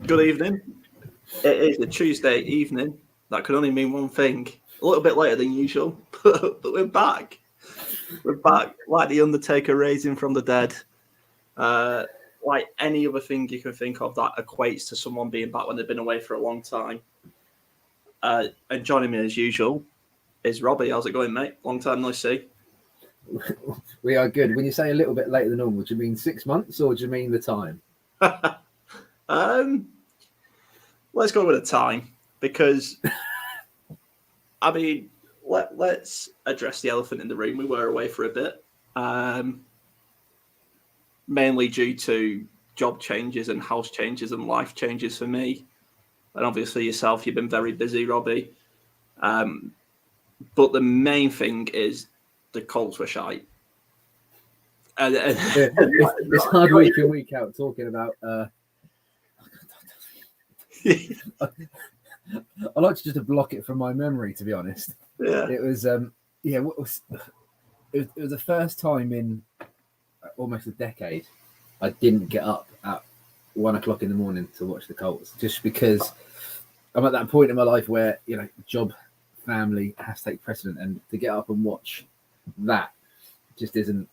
Good evening. It is a Tuesday evening. That could only mean one thing. A little bit later than usual, but we're back. We're back like the Undertaker raising from the dead. Like any other thing you can think of that equates to someone being back when they've been away for a long time. And joining me as usual is Robbie. How's it going, mate? Long time no see. We are good. When you say a little bit later than normal, do you mean 6 months or do you mean the time? Let's go with the time because, I mean, let's address the elephant in the room. We were away for a bit, mainly due to job changes and house changes and life changes for me. And obviously yourself, you've been very busy, Robbie. But the main thing is the Colts were shite. It's hard week in, week out talking about... I like to just block it from my memory, to be honest. Yeah. It was it was the first time in almost a decade I didn't get up at 1 o'clock in the morning to watch the Colts, just because I'm at that point in my life where, you know, job, family has to take precedent, and to get up and watch that just isn't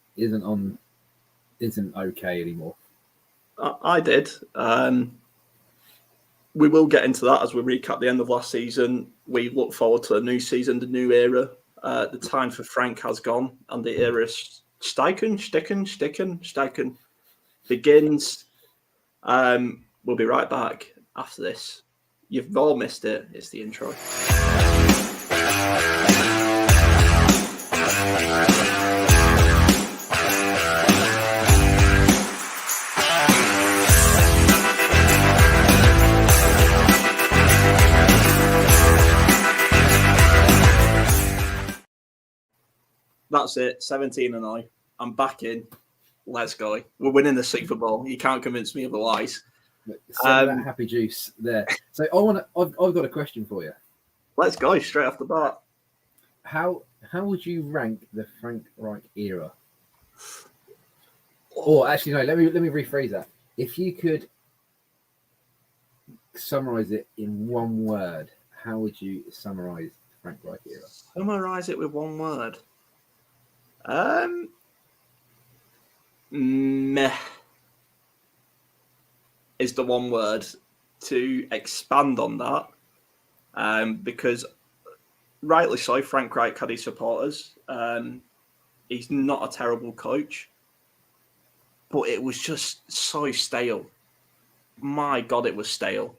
okay anymore. I did. We will get into that as we recap the end of last season. We look forward to a new season, the new era. The time for Frank has gone, and the era Steichen begins. We'll be right back after this. You've all missed it. It's the intro. That's it. 17-0. I'm back in. Let's go. We're winning the Super Bowl. You can't convince me otherwise. That happy juice there. So I've got a question for you. Let's go straight off the bat. How would you rank the Frank Reich era? Or actually, no. Let me rephrase that. If you could summarize it in one word, how would you summarize the Frank Reich era? Summarize it with one word. Meh is the one word. To expand on that, because rightly so, Frank Reich had his supporters. He's not a terrible coach, but it was just so stale. My God, it was stale.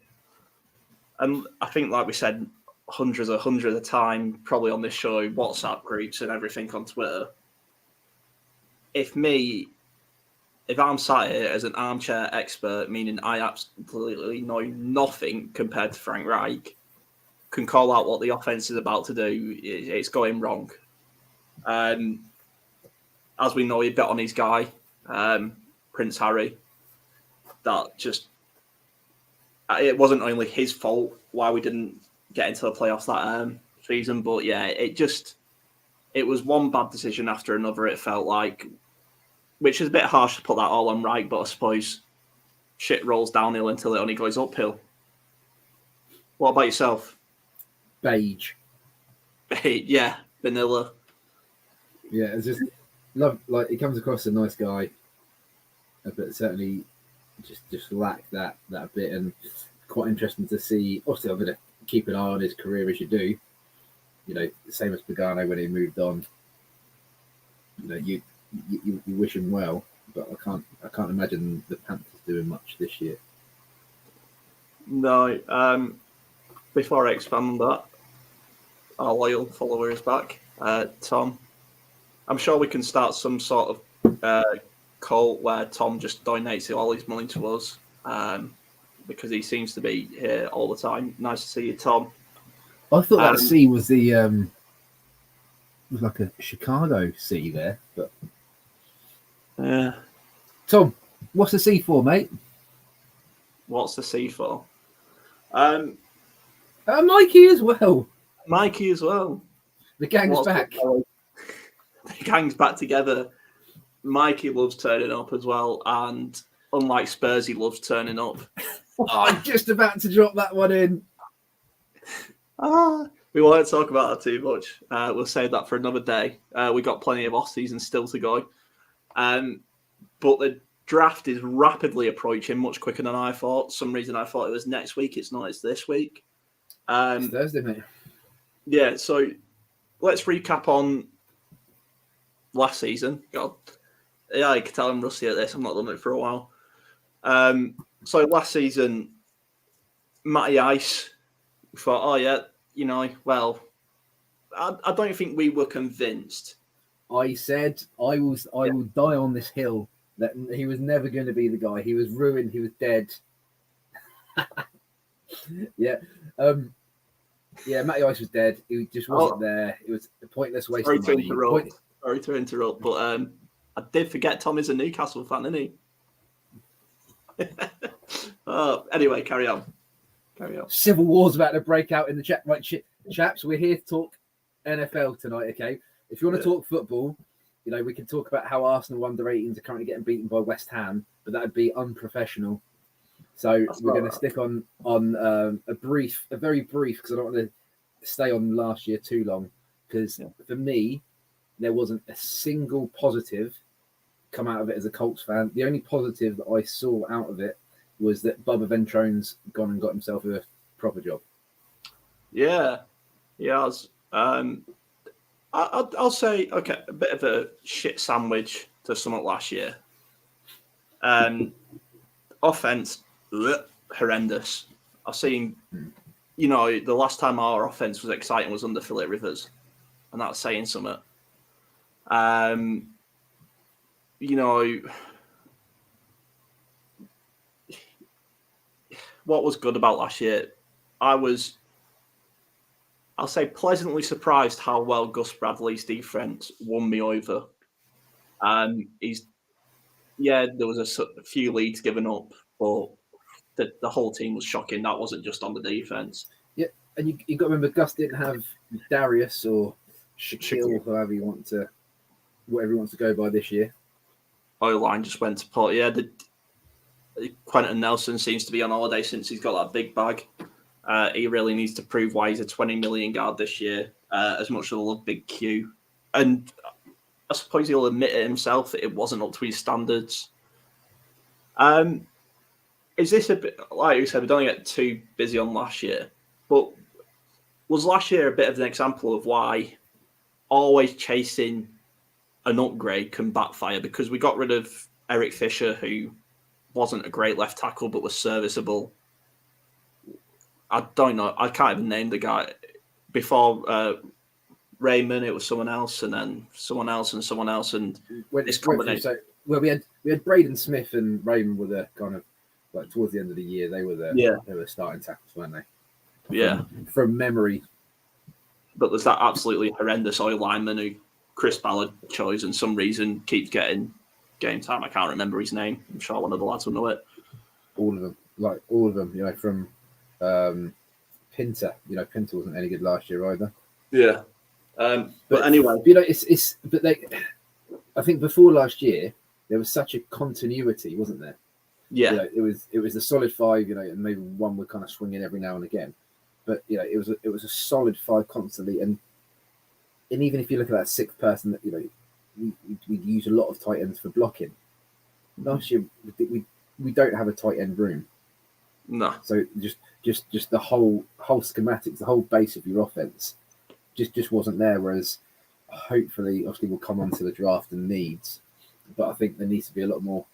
And I think, like we said, hundreds of times, probably on this show, WhatsApp groups and everything on Twitter. If I'm sat here as an armchair expert, meaning I absolutely know nothing compared to Frank Reich, can call out what the offense is about to do, it's going wrong. As we know, he bet on his guy, Prince Harry. That just... It wasn't only his fault why we didn't get into the playoffs that season, but yeah, it was one bad decision after another, it felt like, which is a bit harsh to put that all on Reich, but I suppose shit rolls downhill until it only goes uphill. What about yourself? Beige. Yeah, vanilla. Yeah, it's just love. Like, he comes across a nice guy, but certainly just lacked that bit. And quite interesting to see. Obviously, I'm going to keep an eye on his career as you do. You know, same as Pagano when he moved on. You know, you wish him well, but I can't imagine the Panthers doing much this year. No. Before I expand on that, our loyal follower is back, Tom. I'm sure we can start some sort of call where Tom just donates all his money to us, because he seems to be here all the time. Nice to see you, Tom. I thought that C was the was like a Chicago C there, but yeah. Tom, what's the C for, mate? What's the C for? Mikey as well. Mikey as well. The gang's back. The gang's back together. Mikey loves turning up as well, and unlike Spurs, he loves turning up. I'm just about to drop that one in. We won't talk about that too much. We'll save that for another day. We got plenty of off season still to go. But the draft is rapidly approaching, much quicker than I thought. Some reason I thought it was next week. It's not. It's this week. It's Thursday, mate. Yeah. So let's recap on last season. God, yeah, I can tell I'm rusty at this. I've not done it for a while. So last season, Matty Ice thought, oh yeah, well, I don't think we were convinced. I said I will die on this hill that he was never going to be the guy. He was ruined. He was dead. Yeah. Matty Ice was dead. He just wasn't there. It was a pointless waste of money. Sorry to interrupt, but I did forget Tom is a Newcastle fan, isn't he? Anyway, carry on. Civil war's about to break out in the chat. Right, chaps, we're here to talk NFL tonight, okay? If you want to talk football, we can talk about how Arsenal under 18s are currently getting beaten by West Ham, but that would be unprofessional. So we're going to stick on a very brief, because I don't want to stay on last year too long, because for me, there wasn't a single positive come out of it as a Colts fan. The only positive that I saw out of it was that Bubba Ventrone's gone and got himself a proper job. Yeah, he has. I'll say, okay, a bit of a shit sandwich to sum up last year. Offense, horrendous. I've seen, the last time our offense was exciting was under Philip Rivers, and that's saying something. What was good about last year? I'll say pleasantly surprised how well Gus Bradley's defense won me over. There was a few leads given up, but the whole team was shocking. That wasn't just on the defense. Yeah, and you got to remember, Gus didn't have Darius or Shaquille, whatever he wants to go by this year. O-line just went to pot. Yeah, Quentin Nelson seems to be on holiday since he's got that big bag. He really needs to prove why he's a 20 million guard this year, as much as I love Big Q. And I suppose he'll admit it himself that it wasn't up to his standards. Is this a bit, like you said, we don't get too busy on last year, but was last year a bit of an example of why always chasing an upgrade can backfire? Because we got rid of Eric Fisher, who wasn't a great left tackle, but was serviceable. I don't know. I can't even name the guy. Before Raymond, it was someone else, and then someone else, and someone else, and this combination. We had Braden Smith and Raymond were the kind of like towards the end of the year. They were the starting tackles, weren't they? Yeah, from memory. But there's that absolutely horrendous oil lineman who Chris Ballard chose, and some reason keeps getting game time. I can't remember his name. I'm sure one of the lads will know it. All of them. From Pinter. Pinter wasn't any good last year either. Yeah. But anyway, I think before last year there was such a continuity, wasn't there? Yeah. It was a solid five. And maybe one would kind of swing in every now and again, but it was a solid five constantly. And even if you look at that sixth person, that we use a lot of tight ends for blocking. Last year we don't have a tight end room. No. So just the whole schematics, the whole base of your offense, just wasn't there. Whereas hopefully, obviously, we'll come on to the draft and needs, but I think there needs to be a lot more.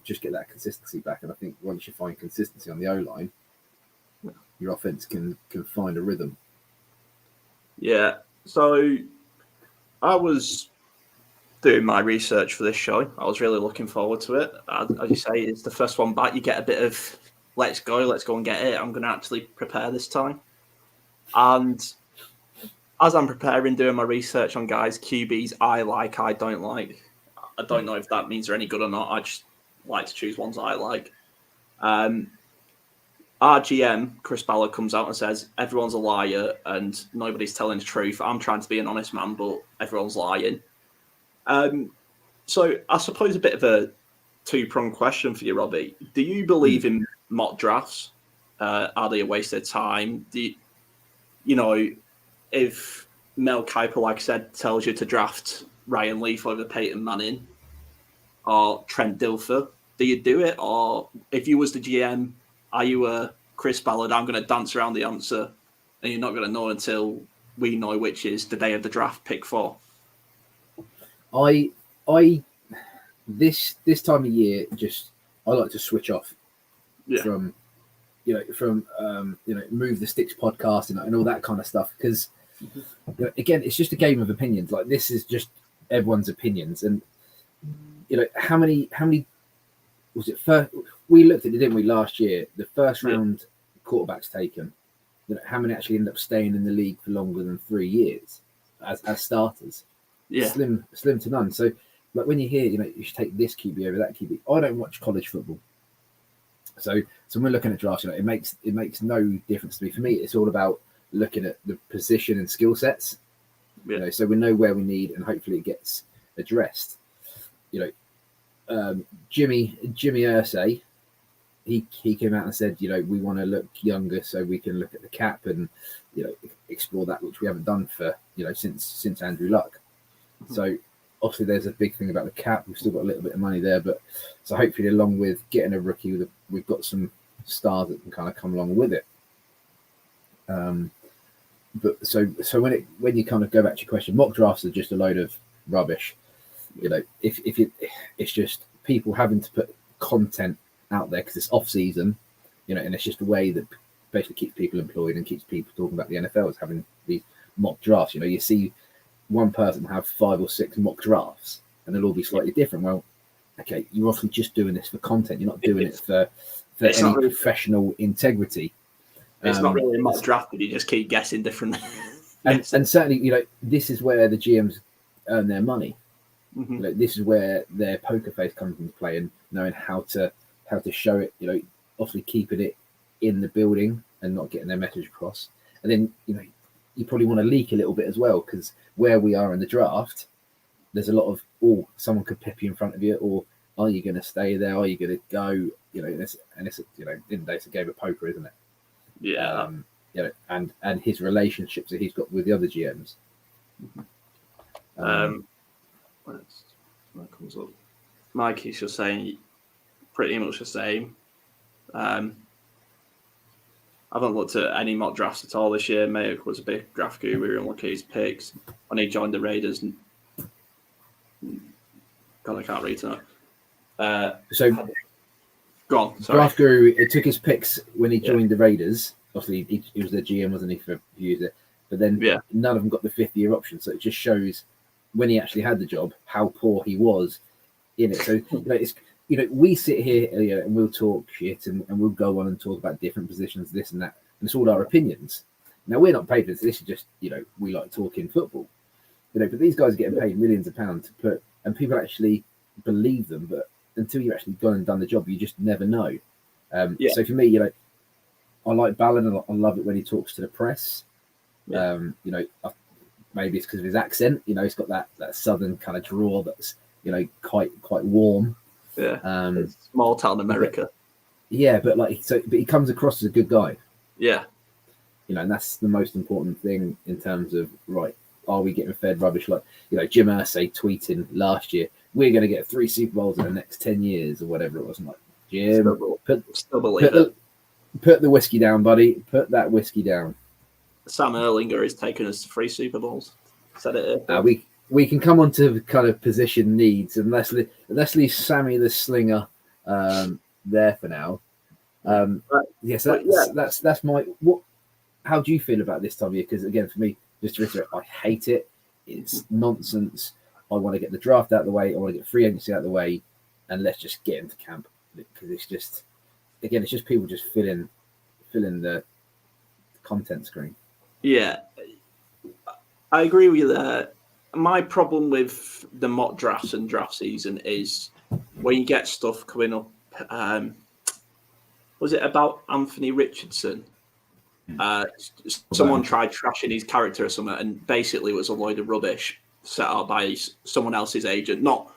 Just get that consistency back. And I think once you find consistency on the O line, your offense can find a rhythm. Yeah. So I was doing my research for this show. I was really looking forward to it. As you say, it's the first one back. You get a bit of let's go and get it. I'm going to actually prepare this time. And as I'm preparing, doing my research on guys, QBs I like, I don't like. I don't know if that means they're any good or not. I just like to choose ones I like. Our GM, Chris Ballard, comes out and says, everyone's a liar and nobody's telling the truth. I'm trying to be an honest man, but everyone's lying. So I suppose a bit of a two-pronged question for you, Robbie. Do you believe in mock drafts? Are they a waste of time? If Mel Kiper, like I said, tells you to draft Ryan Leaf over Peyton Manning or Trent Dilfer, do you do it? Or if you was the GM, are you a Chris Ballard? I'm going to dance around the answer, and you're not going to know until we know which is the day of the draft, pick 4. I this time of year, I like to switch off from Move the Sticks podcast and all that kind of stuff, because again, it's just a game of opinions. Like, this is just everyone's opinions, and how many was it? First, we looked at it, didn't we, last year? The first round quarterbacks taken. How many actually end up staying in the league for longer than 3 years as starters? Yeah, slim to none. So, like, when you hear, you should take this QB over that QB. I don't watch college football, so when we're looking at drafts, it makes no difference to me. For me, it's all about looking at the position and skill sets. So we know where we need, and hopefully it gets addressed. Jimmy Irsay, he came out and said, we want to look younger so we can look at the cap and explore that, which we haven't done for since Andrew Luck. So obviously there's a big thing about the cap. We've still got a little bit of money there, but so hopefully along with getting a rookie, we've got some stars that can kind of come along with it. But so when you kind of go back to your question, mock drafts are just a load of rubbish. It's just people having to put content out there because it's off season, and it's just a way that basically keeps people employed and keeps people talking about the NFL is having these mock drafts. You see one person have 5 or 6 mock drafts and they'll all be slightly different. Well, okay, you're obviously just doing this for content. You're not doing it for any professional integrity. It's not really a mock draft, but you just keep guessing different. and certainly, this is where the GMs earn their money. Mm-hmm. This is where their poker face comes into play, and knowing how to show it. Obviously keeping it in the building and not getting their message across. And then you probably want to leak a little bit as well, because where we are in the draft, there's a lot of someone could pip you in front of you, or are you going to stay there? Are you going to go? In the day, it's a game of poker, isn't it? Yeah. And his relationships that he's got with the other GMs. That comes up. Mikey's just saying pretty much the same. I haven't looked at any mock drafts at all this year. Mayock was a big draft guru and look at his picks when he joined the Raiders. God, I can't read tonight. So go on. Sorry. Draft guru, it took his picks when he joined the Raiders. Obviously, he was their GM, wasn't he, for a few years? But then none of them got the 5th-year option. So it just shows when he actually had the job how poor he was in it. So it's we sit here and we'll talk shit and we'll go on and talk about different positions, this and that, and it's all our opinions. Now, we're not paid for this. This is just we like talking football. But these guys are getting paid millions of pounds to put, and people actually believe them. But until you've actually gone and done the job, you just never know. So for me, I like Ballard, and I love it when he talks to the press. Maybe it's because of his accent. He's got that southern kind of drawl that's quite warm. Yeah, small town America. But he comes across as a good guy. Yeah, and that's the most important thing in terms of are we getting fed rubbish? Like Jim Irsay tweeting last year, we're going to get 3 Super Bowls in the next 10 years or whatever it was. I'm like, Jim, still believe it. Put the whiskey down, buddy. Put that whiskey down. Sam Erlinger is taking us to 3 Super Bowls. Said it here. We can come on to kind of position needs, and let's leave Sammy the Slinger there for now. That's my what. How do you feel about this time of year? Because again, for me, just to reiterate, I hate it. It's nonsense. I want to get the draft out of the way. I want to get free agency out of the way, and let's just get into camp, because it's just people just filling the content screen. Yeah, I agree with you there. My problem with the mock drafts and draft season is when you get stuff coming up. Was it about Anthony Richardson? Someone tried trashing his character or something, and basically it was a load of rubbish set out by someone else's agent. Not,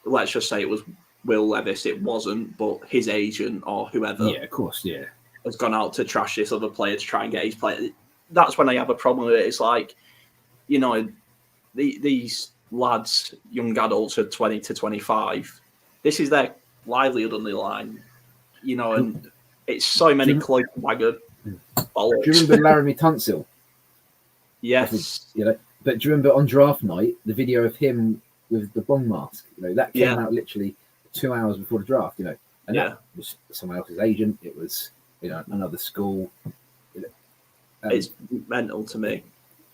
let's just say it was Will Levis. It wasn't, but his agent or whoever. Yeah, of course, yeah. has gone out to trash this other player to try and get his player. That's when I have a problem with it. It's like, you know, these lads, young adults of 20 to 25, this is their livelihood on the line, you know, and it's so many cloak and dagger bollocks. Do you remember Laramie Tunsil? Yes. You know, but do you remember on draft night, the video of him with the bong mask? You know, that came out literally 2 hours before the draft, you know, and that was someone else's agent. It was, you know, another school. You know, it's mental to me.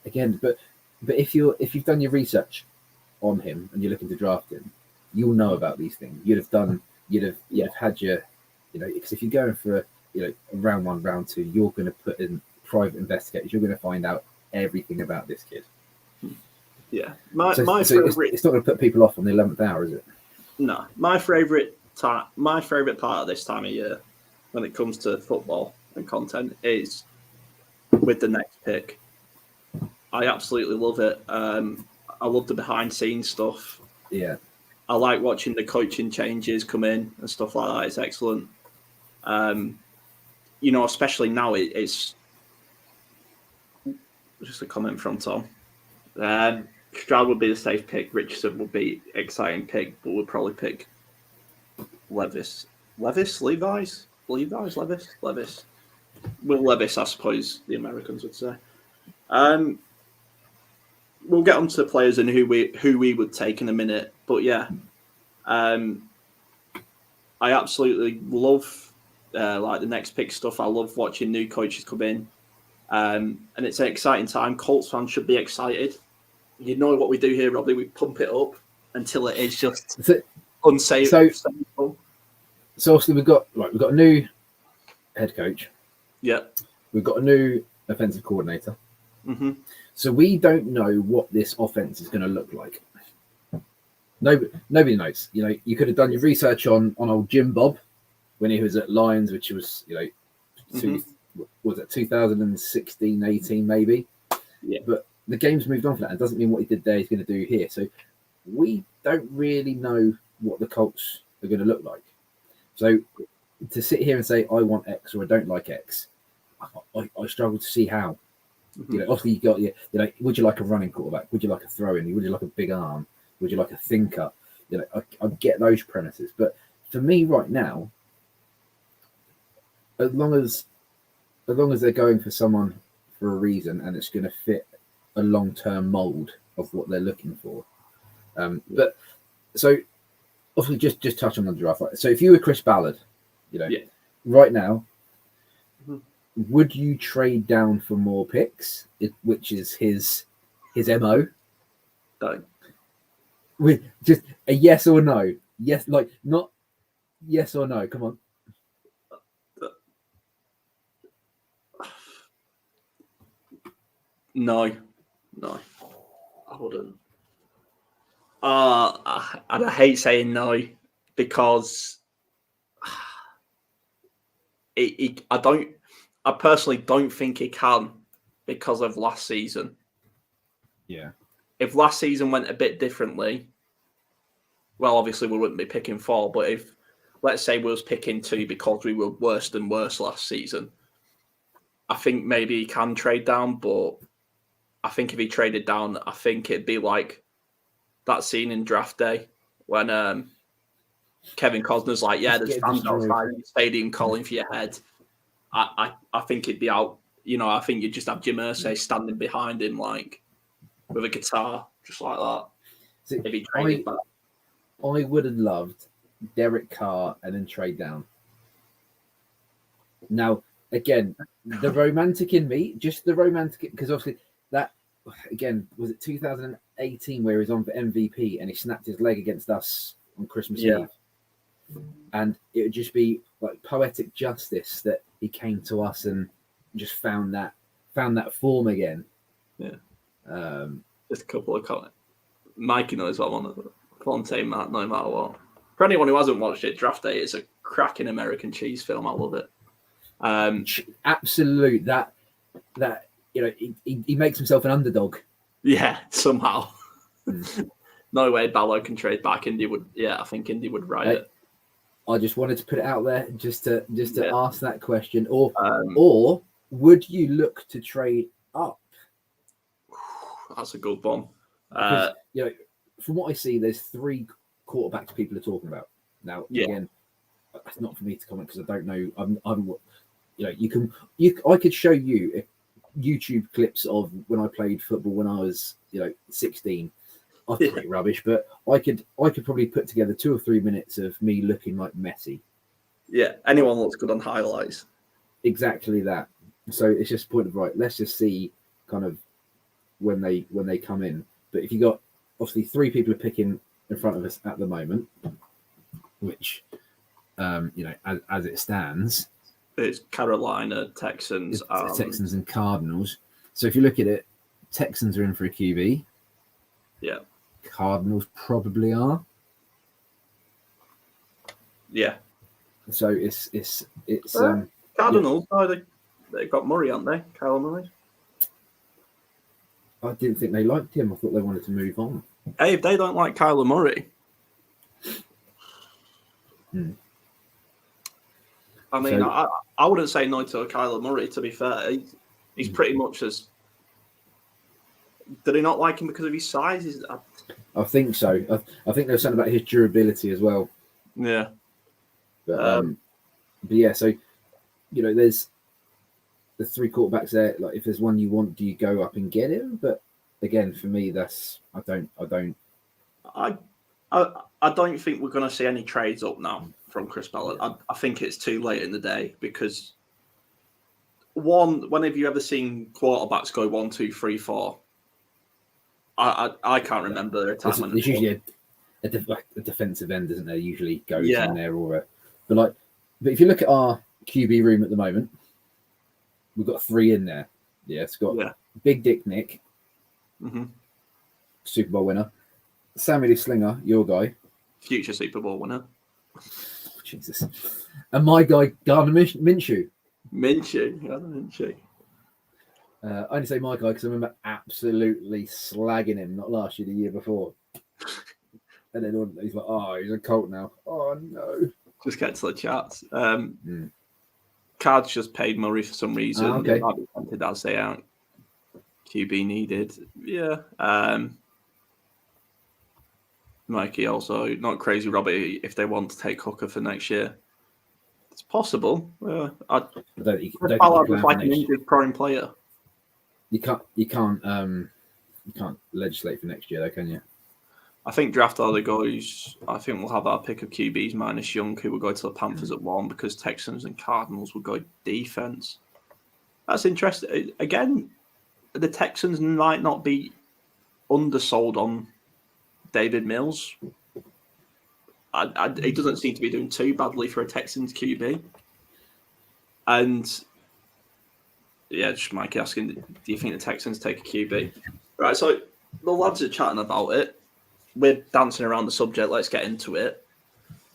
Again, but if you've done your research on him and you're looking to draft him, you'll know about these things. You'd have had your, you know, because if you're going for a round 1, round 2, you're going to put in private investigators. You're going to find out everything about this kid. Yeah, it's not going to put people off on the 11th hour, is it? No, my favourite part of this time of year, when it comes to football and content, is with the next pick. I absolutely love it. I love the behind scenes stuff. Yeah, I like watching the coaching changes come in and stuff like that. It's excellent. You know, especially now, it's just a comment from Tom. Stroud would be the safe pick. Richardson would be exciting pick, but we'll probably pick Levis. Levis? Levis? Will Levis, I suppose the Americans would say. We'll get on to players and who we would take in a minute. But yeah, I absolutely love like the next pick stuff. I love watching new coaches come in. And it's an exciting time. Colts fans should be excited. You know what we do here, Robbie. We pump it up until it is just unsafe. So obviously we've got a new head coach. Yeah. We've got a new offensive coordinator. Mm-hmm. So we don't know what this offense is going to look like. Nobody knows. You know, you could have done your research on old Jim Bob when he was at Lions, which was, you know, was it 2016, 18 maybe? Yeah. But the game's moved on from that. It doesn't mean what he did there he's going to do here. So we don't really know what the Colts are going to look like. So to sit here and say, I want X or I don't like X, I struggle to see how. Mm-hmm. You know, obviously you got, you know, would you like a running quarterback? Would you like a throw-in? Would you like a big arm? Would you like a thinker? You know, I get those premises. But for me right now, as long as they're going for someone for a reason and it's going to fit a long-term mold of what they're looking for. But so obviously just touch on the draft. So if you were Chris Ballard, you know, right now, would you trade down for more picks, which is his MO? No. With just a yes or no. Yes, like not yes or no. Come on. No, I wouldn't. I hate saying no because I personally don't think he can because of last season. Yeah. If last season went a bit differently, well, obviously we wouldn't be picking 4. But if, let's say, we was picking 2 because we were worse than worse last season, I think maybe he can trade down. But I think if he traded down, I think it'd be like that scene in Draft Day when Kevin Costner's like, yeah, there's fans outside the stadium calling for your head. I think it'd be out. You know, I think you'd just have Jim Irsay standing behind him, like, with a guitar, just like that. See, if he traded back. I would have loved Derek Carr and then trade down. Now, again, the romantic in me, just the romantic, because obviously that, again, was it 2018 where he was on for MVP and he snapped his leg against us on Christmas Eve? And it would just be like poetic justice that he came to us and just found that form again. Yeah. Just a couple of comments. Mikey knows what I want to Fonte Matt, no matter what. For anyone who hasn't watched it, Draft Day is a cracking American cheese film. I love it. Absolute that you know he makes himself an underdog. Yeah, somehow. No way Ballo can trade back. Indy would. Yeah, I think Indy would write it. I just wanted to put it out there just to Yeah. ask that question. Or would you look to trade up? That's a good one. Because from what I see, there's 3 quarterbacks people are talking about now. Yeah. Again, that's not for me to comment because I don't know. I could show you YouTube clips of when I played football when I was 16. I was pretty rubbish, but I could probably put together 2 or 3 minutes of me looking like Messi. Yeah, anyone looks good on highlights. Exactly that. So it's just a point of right. Let's just see kind of when they come in. But if you got obviously 3 people are picking in front of us at the moment, which as it stands, it's Carolina, Texans, Texans and Cardinals. So if you look at it, Texans are in for a QB. Yeah. Cardinals probably are. Yeah. So it's Cardinals. They've got Murray, haven't they? Kyle Murray. I didn't think they liked him. I thought they wanted to move on. Hey, if they don't like Kyler Murray, I mean, I wouldn't say no to Kyler Murray. To be fair, he's pretty much as. Did they not like him because of his size? I think so. I think there's something about his durability as well. Yeah. But yeah, so there's the 3 quarterbacks there. Like, if there's one you want, do you go up and get him? But again, for me, that's I don't. I don't think we're going to see any trades up now from Chris Ballard. I think it's too late in the day because when have you ever seen quarterbacks go 1, 2, 3, 4? I can't remember a time when there's usually a defensive end, isn't there? Usually goes in there but if you look at our QB room at the moment, we've got 3 in there. Yeah, it's got Big Dick Nick, Super Bowl winner, Sammy Lee Slinger, your guy, future Super Bowl winner. Jesus, and my guy Gardner Minshew. Minshew. I only say my guy because I remember absolutely slagging him, not last year, the year before. And then he's like, oh, he's a Colt now. Oh, no. Just get to the chats. Cards just paid Murray for some reason. Okay. Might be tempted as they aren't QB needed. Yeah. Mikey also, not crazy, Robert, if they want to take Hooker for next year. It's possible. I don't think like an injury-prone player. You can't legislate for next year, though, can you? I think draft order goes. I think we'll have our pick of QBs minus Young, who will go to the Panthers at 1 because Texans and Cardinals will go defense. That's interesting. Again, the Texans might not be undersold on David Mills. He doesn't seem to be doing too badly for a Texans QB. And yeah, just Mike asking, do you think the Texans take a QB? Right, so the lads are chatting about it. We're dancing around the subject. Let's get into it.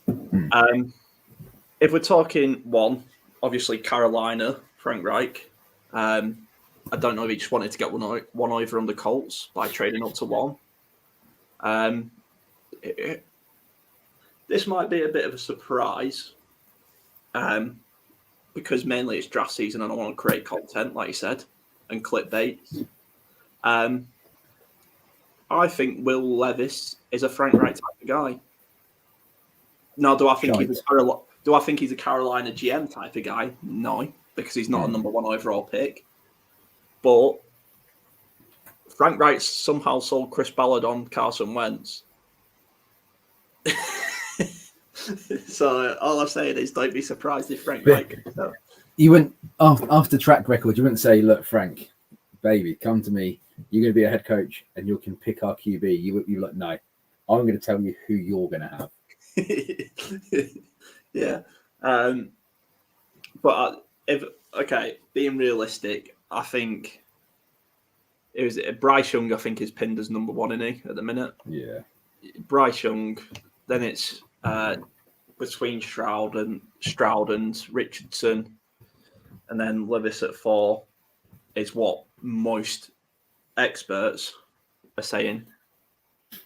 If we're talking 1, obviously Carolina, Frank Reich. I don't know if he just wanted to get one over on the Colts by trading up to 1. This might be a bit of a surprise because mainly it's draft season and I want to create content, like you said, and clickbait. I think Will Levis is a Frank Reich type of guy. Now, do I think he's a Carolina GM type of guy? No, because he's not a number 1 overall pick. But Frank Reich somehow sold Chris Ballard on Carson Wentz. So all I'm saying is, don't be surprised if Frank Reich. You wouldn't after track record. You wouldn't say, "Look, Frank, baby, come to me. You're going to be a head coach, and you can pick our QB." You're like, "No, I'm going to tell you who you're going to have." Yeah, but being realistic, I think it was Bryce Young. I think is pinned as number 1 at the minute. Yeah, Bryce Young. Then it's between Stroud and Richardson, and then Levis at 4 is what most experts are saying.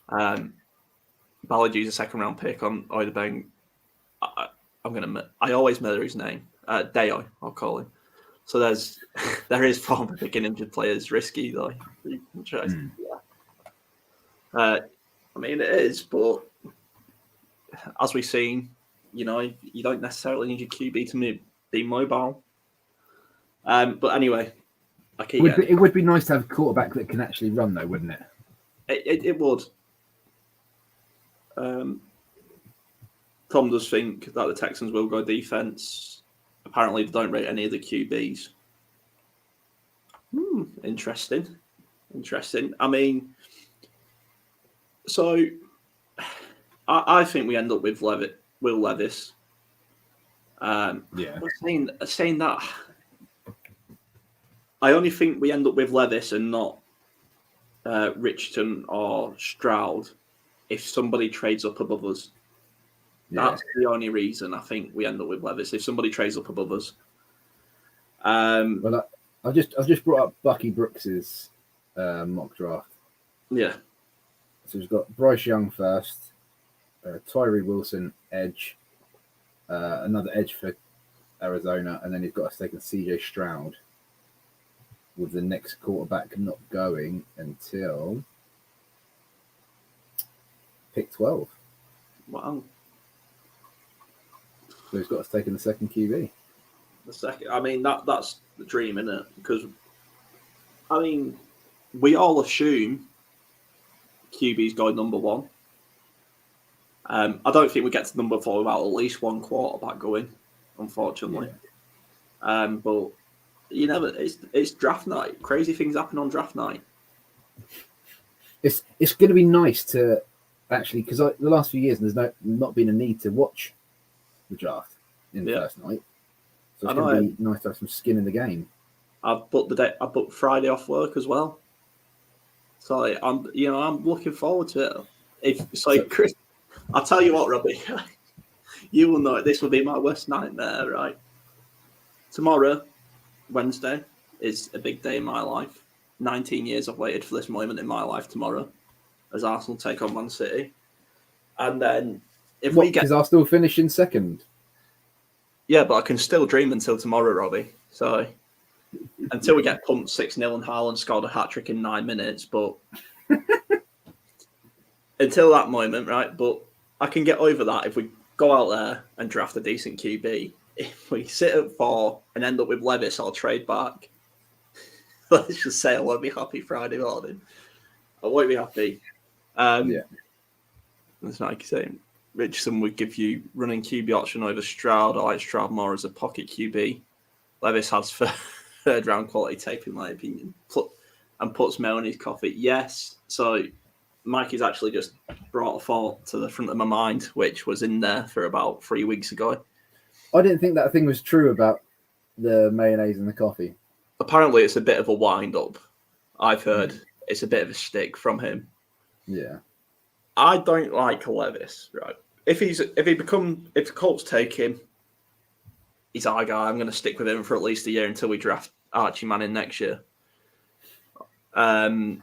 Ballard used a 2nd round pick on either bank. I always murder his name. Deo, I'll call him. So there is former picking injured players risky though. Yeah. I mean it is, but as we've seen, you don't necessarily need your QB to be mobile. But anyway, it would be nice to have a quarterback that can actually run, though, wouldn't it? It would. Tom does think that the Texans will go defense. Apparently, they don't rate any of the QBs. Interesting. I mean, so I think we end up with Will Levis. Saying that, I only think we end up with Levis and not Richardson or Stroud if somebody trades up above us. Yeah. That's the only reason I think we end up with Levis if somebody trades up above us. Well, I've just brought up Bucky Brooks's mock draft. Yeah. So we've got Bryce Young first, Tyree Wilson edge, another edge for Arizona, and then he's got us taking CJ Stroud, with the next quarterback not going until pick 12. Wow. So he's got us taking the second QB. The second, I mean, that's the dream, isn't it? Because, I mean, we all assume QB's going number one. I don't think we get to number 4 without at least one quarterback going, unfortunately. Yeah. But you never. It's draft night. Crazy things happen on draft night. It's going to be nice to actually, because the last few years there's not been a need to watch the draft in the first night. So it's going to be nice to have some skin in the game. I've booked Friday off work as well. So I'm looking forward to it. Chris, I'll tell you what, Robbie, you will know this will be my worst nightmare, right? Tomorrow, Wednesday, is a big day in my life. 19 years I've waited for this moment in my life tomorrow, as Arsenal take on Man City. And then because Arsenal finish in second? Yeah, but I can still dream until tomorrow, Robbie. So until we get pumped 6-0 and Haaland scored a hat-trick in 9 minutes, but until that moment, right? But I can get over that if we go out there and draft a decent QB. If we sit at 4 and end up with Levis, I'll trade back. Let's just say I won't be happy Friday morning. I won't be happy. It's like saying Richardson would give you running QB option over Stroud. I like Stroud more as a pocket QB. Levis has third round quality tape, in my opinion, and puts mail in his coffee. Yes. So Mikey's actually just brought a thought to the front of my mind, which was in there for about 3 weeks ago. I didn't think that thing was true about the mayonnaise and the coffee. Apparently, it's a bit of a wind-up. I've heard it's a bit of a stick from him. Yeah. I don't like Levis, right? If the Colts take him, he's our guy. I'm going to stick with him for at least a year until we draft Archie Manning next year. The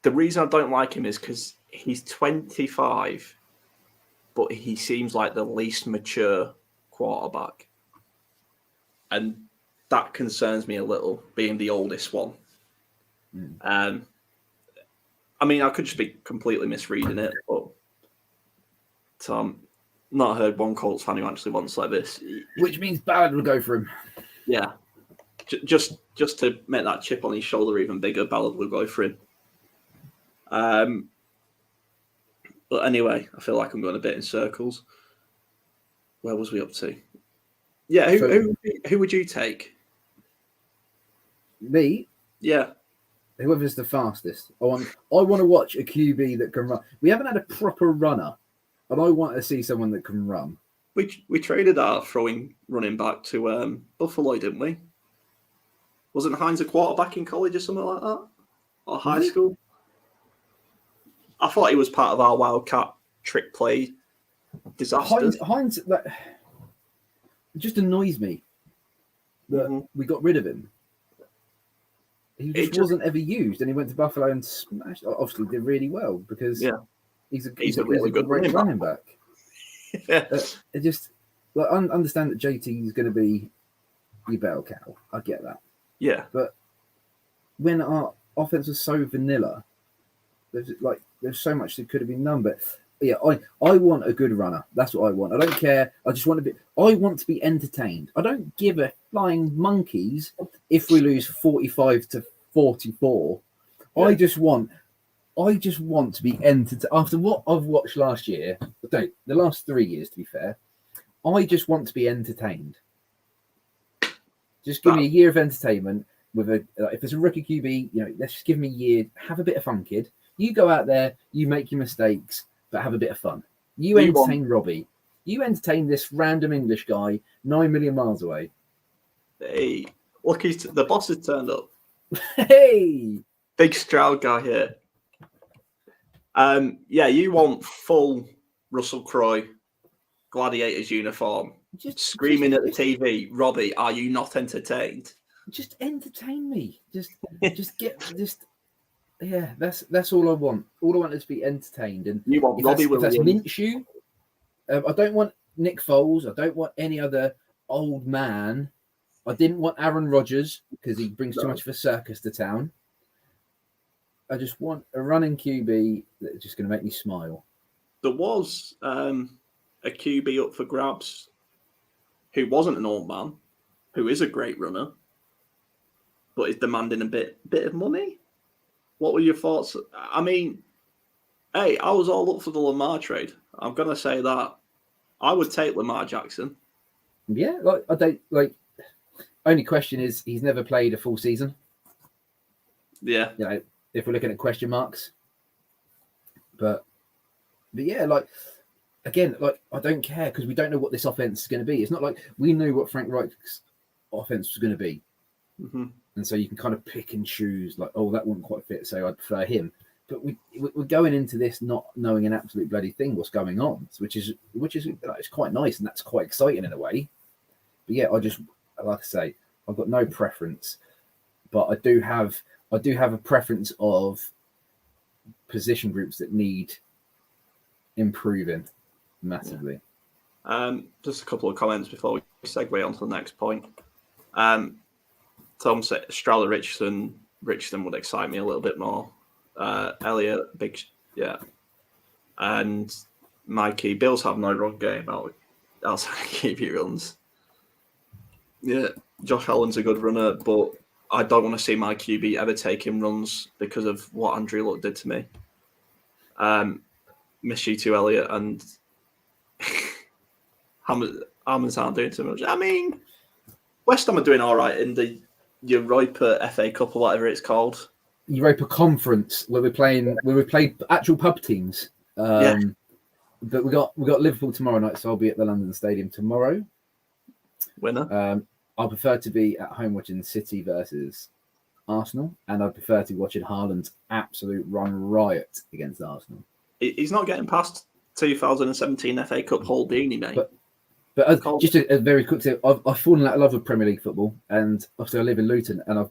reason I don't like him is because he's 25, but he seems like the least mature quarterback. And that concerns me a little, being the oldest one. I mean, I could just be completely misreading it, but not heard one Colts fan who actually wants Levis. Which means Ballard will go for him. Yeah. Just to make that chip on his shoulder even bigger, Ballard will go for him. But anyway, I feel like I'm going a bit in circles. Where was we up to? Yeah, who would you take? Me? Yeah. Whoever's the fastest. I want to watch a QB that can run. We haven't had a proper runner, and I want to see someone that can run. We traded our running back to Buffalo, didn't we? Wasn't Hines a quarterback in college or something like that? Or high school? I thought he was part of our Wildcat trick play disaster. Hines it just annoys me that we got rid of him. He just wasn't ever used, and he went to Buffalo and smashed. Obviously, did really well because he's a really good running back. Yeah. It just like understand that JT is going to be your bell cow. I get that, Yeah. but when our offense was so vanilla, there's so much that could have been done. But yeah, I want a good runner. That's what I want. I don't care. I just want to be. I want to be entertained. I don't give a flying monkeys if we lose 45-44. Yeah. I just want to be entertained. After what I've watched last year, the last 3 years, to be fair, I just want to be entertained. Just give me a year of entertainment with if it's a rookie QB, let's just give me a year, have a bit of fun, kid. You go out there, you make your mistakes, but have a bit of fun. You entertain Robbie. You entertain this random English guy 9 million miles away. Hey, look, the boss has turned up. Hey, big Stroud guy here. Yeah, you want full Russell Crowe Gladiators uniform, screaming at the TV, Robbie, are you not entertained? Just entertain me. Yeah, that's all I want. All I want is to be entertained. And you want Robbie Williams? If that's Minshew, I don't want Nick Foles. I don't want any other old man. I didn't want Aaron Rodgers because he brings too much of a circus to town. I just want a running QB that's just going to make me smile. There was a QB up for grabs who wasn't an old man, who is a great runner, but is demanding a bit of money. What were your thoughts? I mean, hey, I was all up for the Lamar trade. I'm going to say that. I would take Lamar Jackson. Yeah, only question is he's never played a full season. Yeah. If we're looking at question marks. But yeah, again, I don't care because we don't know what this offense is going to be. It's not like we knew what Frank Reich's offense was going to be. Mm-hmm. And so you can kind of pick and choose, that wouldn't quite fit, so I'd prefer him. But we're going into this not knowing an absolute bloody thing what's going on, which is it's quite nice and that's quite exciting in a way. But yeah, like I say, I've got no preference, but I do have a preference of position groups that need improving massively. Yeah. Just a couple of comments before we segue on to the next point. Tom said Stroud Richardson would excite me a little bit more. Elliott, and Mikey. Bills have no run game outside QB runs. Yeah, Josh Allen's a good runner, but I don't want to see my QB ever taking runs because of what Andrew Luck did to me. Miss you too, Elliott, and Hammers aren't doing too much. I mean, West Ham are doing all right in the Europa FA Cup or whatever it's called. Europa Conference, where we played actual pub teams. But we got Liverpool tomorrow night, so I'll be at the London Stadium tomorrow. Winner. I prefer to be at home watching City versus Arsenal, and I prefer to be watching Haaland's absolute run riot against Arsenal. He's not getting past 2017 FA Cup Holdini, mate. But just a very quick thing, I've fallen out of love with Premier League football, and obviously I live in Luton, and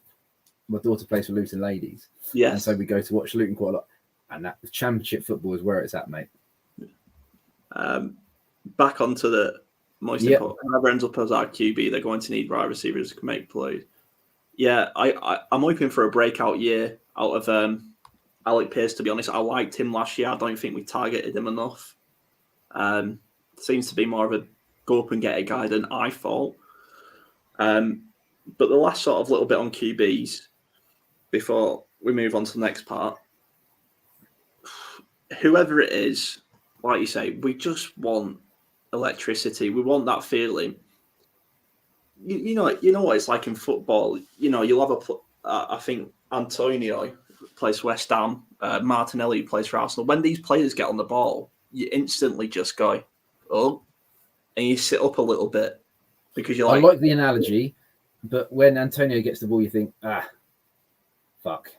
my daughter plays for Luton Ladies. Yes. And so we go to watch Luton quite a lot. And that the Championship football is where it's at, mate. Back onto the most important. Whoever ends up as our QB, they're going to need wide receivers who can make plays. Yeah, I'm hoping for a breakout year out of Alec Pierce, to be honest. I liked him last year. I don't think we targeted him enough. Seems to be more of a go up and get a guy than I thought. But the last sort of little bit on QBs before we move on to the next part. Whoever it is, like you say, we just want electricity. We want that feeling. You know what it's like in football. You'll have I think Antonio plays for West Ham, Martinelli plays for Arsenal. When these players get on the ball, you instantly just go, oh, and you sit up a little bit because you're like. I like the analogy, but when Antonio gets the ball, you think, fuck.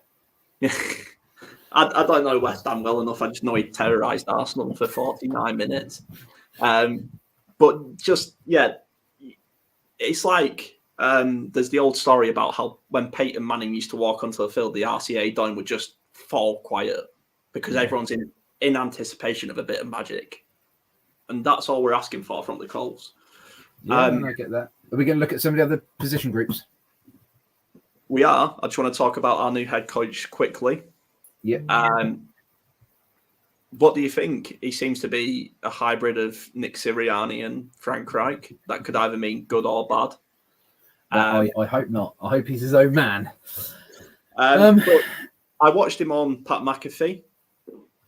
I don't know West Ham well enough. I just know he terrorised Arsenal for 49 minutes. But just, yeah, it's like there's the old story about how when Peyton Manning used to walk onto the field, the RCA Dome would just fall quiet because everyone's in anticipation of a bit of magic. and that's all we're asking for from the Colts. Yeah, I get that. Are we going to look at some of the other position groups? We are. I just want to talk about our new head coach quickly. Yeah. What do you think? He seems to be a hybrid of Nick Sirianni and Frank Reich. That could either mean good or bad. I hope not. I hope he's his own man. But I watched him on Pat McAfee.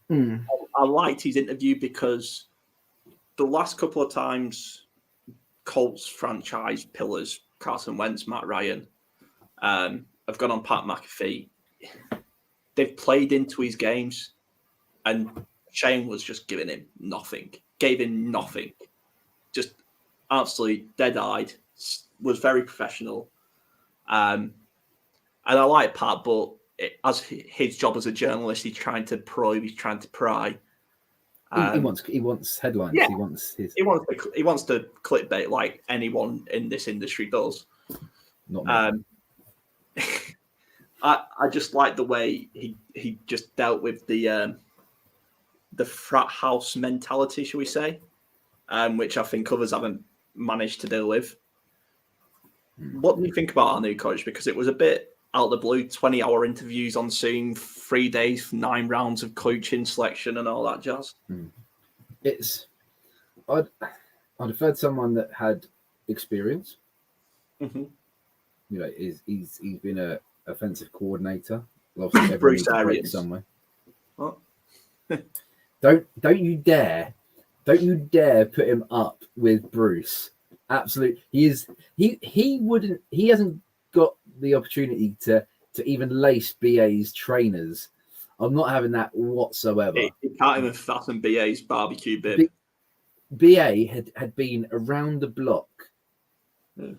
Mm. I liked his interview because the last couple of times Colts franchise pillars, Carson Wentz, Matt Ryan, have gone on Pat McAfee. They've played into his games, and Shane was just giving him nothing. Gave him nothing. Just absolutely dead-eyed. Was very professional. And I like Pat, but as his job as a journalist, he's trying to probe, he's trying to pry. He wants headlines. Yeah. He wants to clickbait like anyone in this industry does. Not me. I just like the way he just dealt with the frat house mentality, shall we say, which I think others haven't managed to deal with. What do you think about our new coach? Because it was a bit out of the blue, 20-hour interviews on Zoom, 3 days, 9 rounds of coaching selection and all that jazz. I'd have heard someone that had experience. Mm-hmm. You know, he's been a offensive coordinator. Bruce Arians somewhere. What? Don't you dare put him up with Bruce. Absolutely, he hasn't got the opportunity to even lace BA's trainers. I'm not having that whatsoever. He can't even fathom BA's barbecue bib. BA had been around the block. Yeah.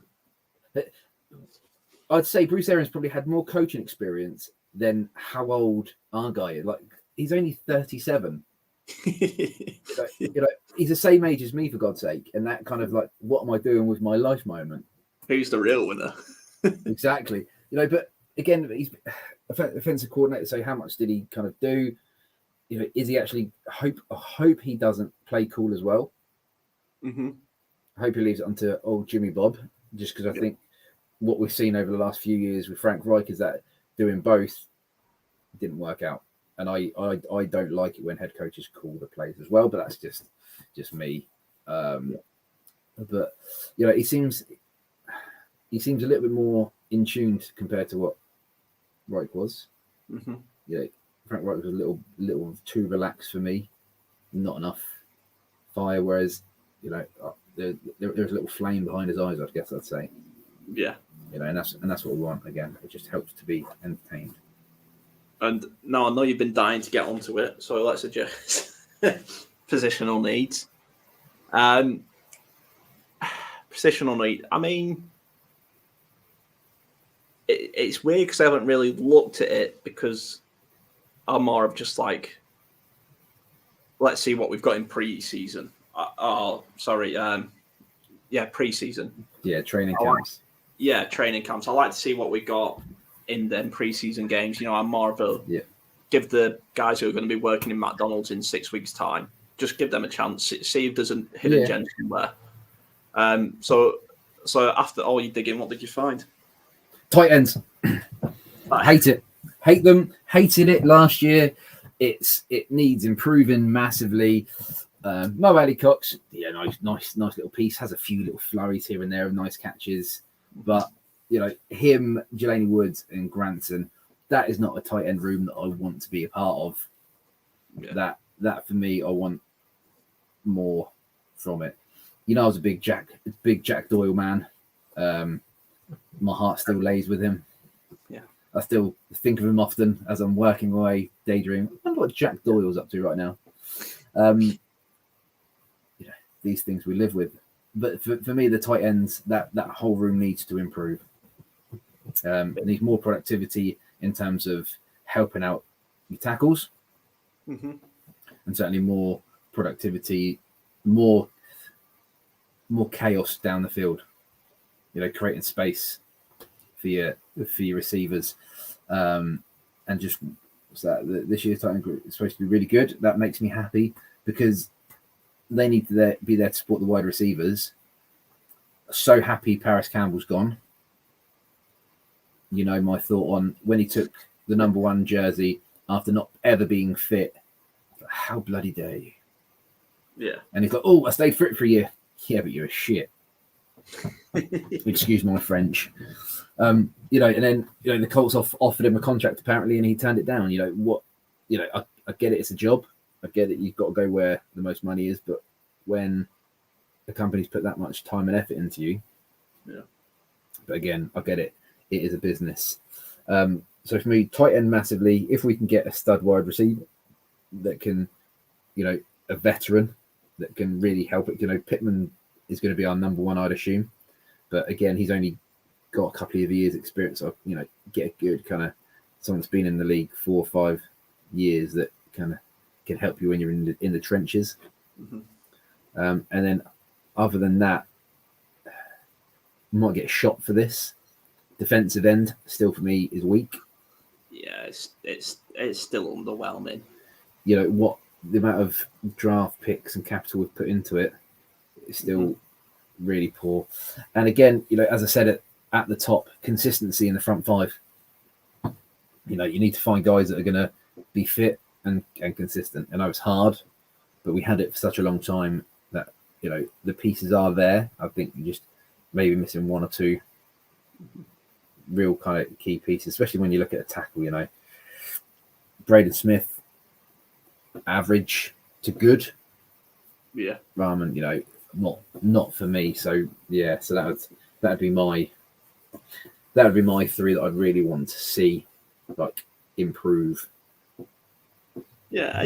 I'd say Bruce Arians probably had more coaching experience than how old our guy is. Like, he's only 37. you know, he's the same age as me, for God's sake. And that kind of like, what am I doing with my life moment? Who's the real winner? Exactly. You know, but again, he's offensive coordinator. So how much did he kind of do? You know, is he actually? I hope he doesn't play cool as well. Mm-hmm. I hope he leaves it onto old Jimmy Bob, just because I think what we've seen over the last few years with Frank Reich is that doing both didn't work out. And I don't like it when head coaches call the plays as well, but that's just me. But you know, he seems a little bit more in tune compared to what Reich was. Mm-hmm. Yeah, Frank Reich was a little too relaxed for me, not enough fire. Whereas, you know, there's a little flame behind his eyes, I guess I'd say. Yeah, you know, and that's what we want. Again, it just helps to be entertained. And now I know you've been dying to get onto it, so let's address positional needs. Positional need. I mean, it's weird because I haven't really looked at it because I'm more of just like, let's see what we've got in pre-season. Pre-season. Yeah, training camps. Training camps. I like to see what we got in them pre-season games. You know, I'm more of a give the guys who are going to be working in McDonald's in 6 weeks' time, just give them a chance, see if there's a hidden gem somewhere. So after all your digging, what did you find? Tight ends. Hate it. Hate them. Hated it last year. It needs improving massively. Mo Ali Cox, nice little piece. Has a few little flurries here and there of nice catches, but you know, him, Jelani Woods, and Granson, that is not a tight end room that I want to be a part of. Yeah. That for me, I want more from it. You know, I was a big Jack Doyle man. My heart still lays with him. Yeah, I still think of him often as I'm working away, daydreaming. I wonder what Jack Doyle's up to right now. You know, these things we live with. But for me, the tight ends, that whole room needs to improve. It needs more productivity in terms of helping out your tackles, and certainly more productivity, more chaos down the field. You know, creating space for your receivers, and just this year's tight end group is supposed to be really good. That makes me happy because they need to be there to support the wide receivers. So happy Paris Campbell's gone. You know, my thought on when he took the number 1 jersey after not ever being fit. How bloody dare you? Yeah. And he's like, oh, I stayed fit for a year. Yeah, but you're a shit. Excuse my French. You know, and then, you know, the Colts offered him a contract apparently, and he turned it down. You know, what, you know, I get it. It's a job. I get it. You've got to go where the most money is. But when the company's put that much time and effort into you, yeah. But again, I get it. It is a business. So for me, tight end massively. If we can get a stud wide receiver that can, you know, a veteran that can really help it. You know, Pittman is going to be our number 1, I'd assume. But again, he's only got a couple of years experience. So, you know, get a good kind of someone that's been in the league 4 or 5 years that kind of can help you when you're in the trenches. Mm-hmm. And then other than that, you might get shot for this. Defensive end still for me is weak. Yeah, it's still underwhelming. You know what, the amount of draft picks and capital we've put into it is still really poor. And again, you know, as I said at the top, consistency in the front 5. You know, you need to find guys that are going to be fit and consistent. I know it's hard, but we had it for such a long time that, you know, the pieces are there. I think you just maybe missing 1 or 2 real kind of key pieces, especially when you look at a tackle. You know, Braden Smith, average to good. Yeah. Rahman, you know, not for me. So yeah, so that'd be my 3 that I'd really want to see like improve. Yeah,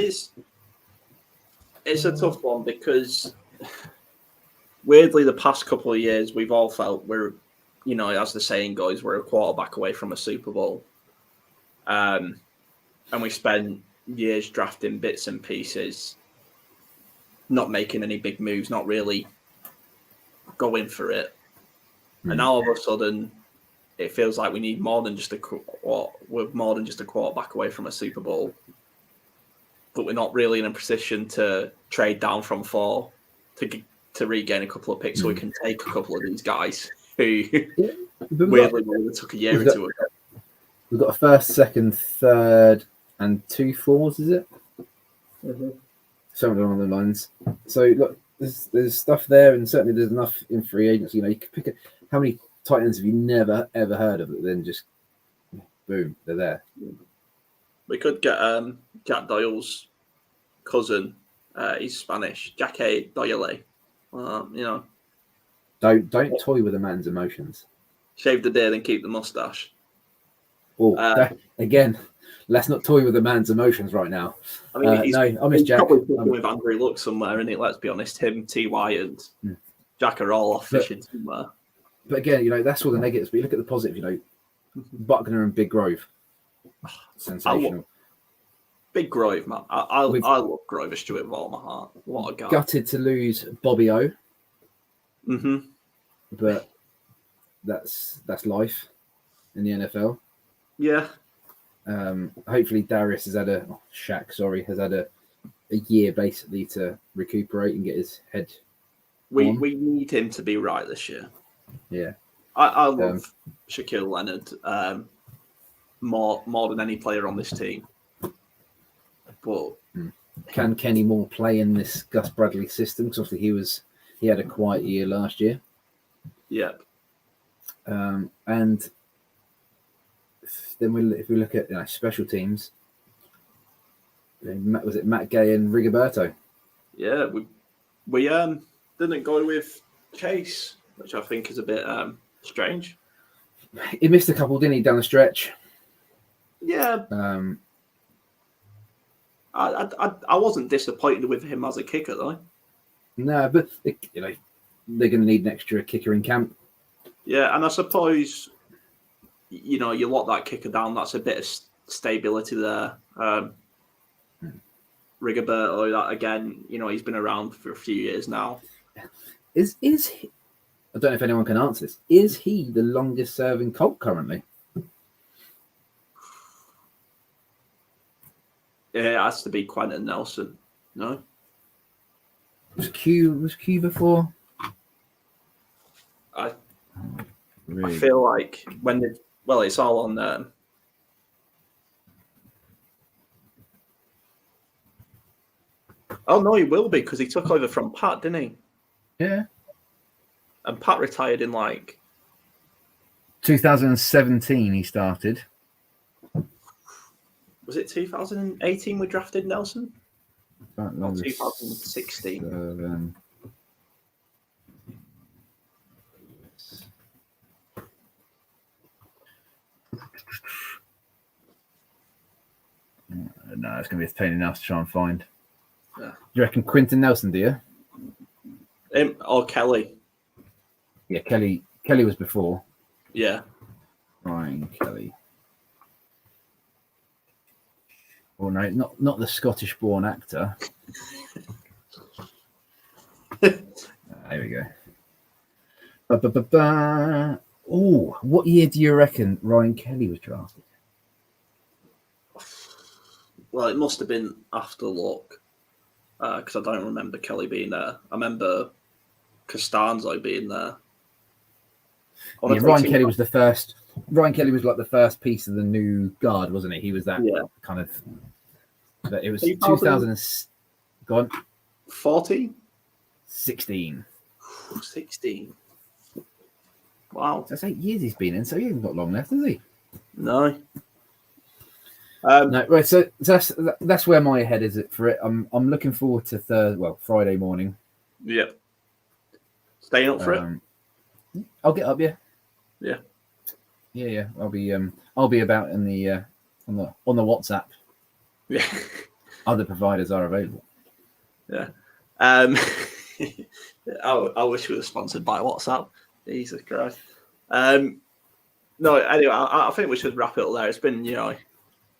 it's a tough one because weirdly the past couple of years we've all felt we're, you know, as the saying goes, we're a quarterback away from a Super Bowl. And we spent years drafting bits and pieces, not making any big moves, not really going for it. And now all of a sudden it feels like we need more than just we're more than just a quarterback away from a Super Bowl. But we're not really in a position to trade down from 4 to regain a couple of picks so we can take a couple of these guys who weirdly took a year or 2 ago. We've got a 1st, 2nd, 3rd, and 2 4s, is it? Mm-hmm. Something along the lines. So look, there's stuff there, and certainly there's enough in free agency. You know, you could pick how many tight ends have you never ever heard of? That then just boom, they're there. We could get Jack Doyle's cousin. He's Spanish. Jackie Doyle. You know, don't toy with a man's emotions. Shave the beard and keep the mustache. Oh, again, let's not toy with a man's emotions right now. I mean, I miss Jack. Probably with Andrew Luck somewhere, isn't it? Let's be honest. Him, Ty, and Jack are all off fishing somewhere. But again, you know, that's all the negatives. But you look at the positive. You know, Buckner and Big Grove, sensational. Big Grove, man. I love Grover Stewart with all my heart. What a guy. Gutted to lose Bobby O. Mm-hmm. But that's life in the NFL. Yeah. Hopefully Darius has had a year basically to recuperate and get his head. We need him to be right this year. Yeah. I love Shaquille Leonard more than any player on this team. But can Kenny Moore play in this Gus Bradley system? Because obviously he had a quiet year last year. Yep. And then if we look at special teams, was it Matt Gay and Rigoberto? Yeah, we didn't go with Chase, which I think is a bit strange. He missed a couple, didn't he, down the stretch? Yeah. I wasn't disappointed with him as a kicker though. No, but you know they're going to need an extra kicker in camp. Yeah, and I suppose you know you lock that kicker down. That's a bit of stability there. Rigoberto, that again, you know, he's been around for a few years now. Is he, I don't know if anyone can answer this. Is he the longest serving Colt currently? Yeah, it has to be Quentin Nelson. No. Was Q before? I Really? feel like it's all on there. Oh no, he will be because he took over from Pat, didn't he? Yeah. And Pat retired in 2017 he started. Was it 2018 we drafted Nelson? Or 2016. No, it's going to be a pain enough to try and find. Yeah. You reckon Quinton Nelson, do you? Him or Kelly? Yeah, Kelly was before. Yeah. Ryan Kelly. Oh no, not the Scottish-born actor. There we go. Oh, what year do you reckon Ryan Kelly was drafted? Well, it must have been after Luck, because I don't remember Kelly being there. I remember Costanzo being there. Yeah, Ryan Kelly was the first. Ryan Kelly was like the first piece of the new guard, wasn't he? He was that kind of. But it was 2000. Go on. 14? 16. 16. Wow. That's 8 years he's been in, so he hasn't got long left, has he? No. No, right. So that's where my head is for it. I'm looking forward to Friday morning. Yep. Staying up for it. I'll get up. Yeah. Yeah. Yeah. I'll be about in the on the WhatsApp. Yeah. Other providers are available. Yeah. I wish we were sponsored by WhatsApp. Jesus Christ. No. Anyway, I think we should wrap it up there. It's been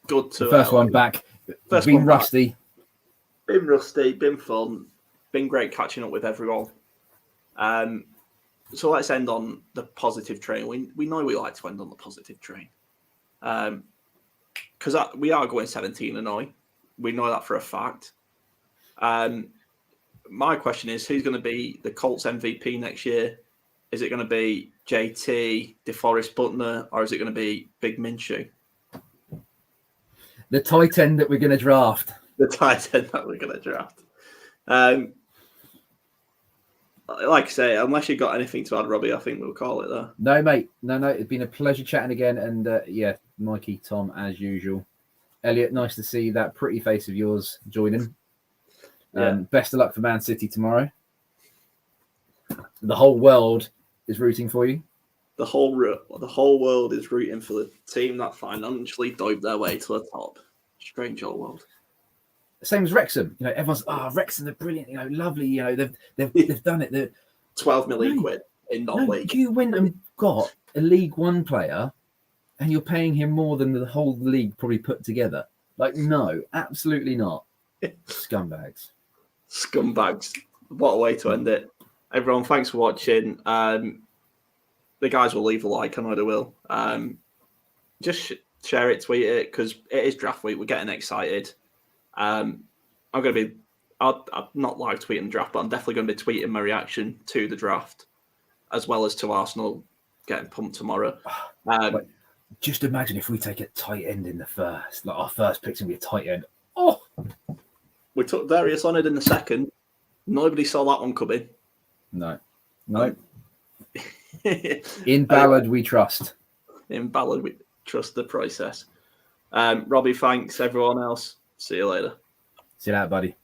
good to first one back. Been rusty. Been rusty. Been fun. Been great catching up with everyone. So let's end on the positive train. We know we like to end on the positive train. Because we are going 17-0. We know that for a fact. My question is, who's going to be the Colts MVP next year? Is it going to be JT, DeForest Buckner, or is it going to be Big Minshew? The tight end that we're going to draft. The tight end that we're going to draft. Like I say, unless you've got anything to add, Robbie, I think we'll call it there. No, mate. No. It's been a pleasure chatting again. And Mikey, Tom, as usual. Elliot, nice to see that pretty face of yours joining. Best of luck for Man City tomorrow. The whole world is rooting for you. The whole world is rooting for the team that financially dove their way to the top. Strange old world. Same as Wrexham. Everyone's Wrexham, they're brilliant. Lovely. They've done it. They're 12 million quid in non-league. You went and got a League One player, and you're paying him more than the whole league probably put together. No, absolutely not. Scumbags. What a way to end it. Everyone, thanks for watching. The guys will leave a like. I know they will. Just share it, tweet it, because it is draft week. We're getting excited. I'm not live tweeting the draft, but I'm definitely going to be tweeting my reaction to the draft, as well as to Arsenal getting pumped tomorrow. Just imagine if we take a tight end in the first. Our first pick's going to be a tight end. Oh! We took Darius Leonard in the second. Nobody saw that one coming. No. In Ballard, we trust. In Ballard, we trust the process. Robbie, thanks. Everyone else, see you later. See you later, buddy.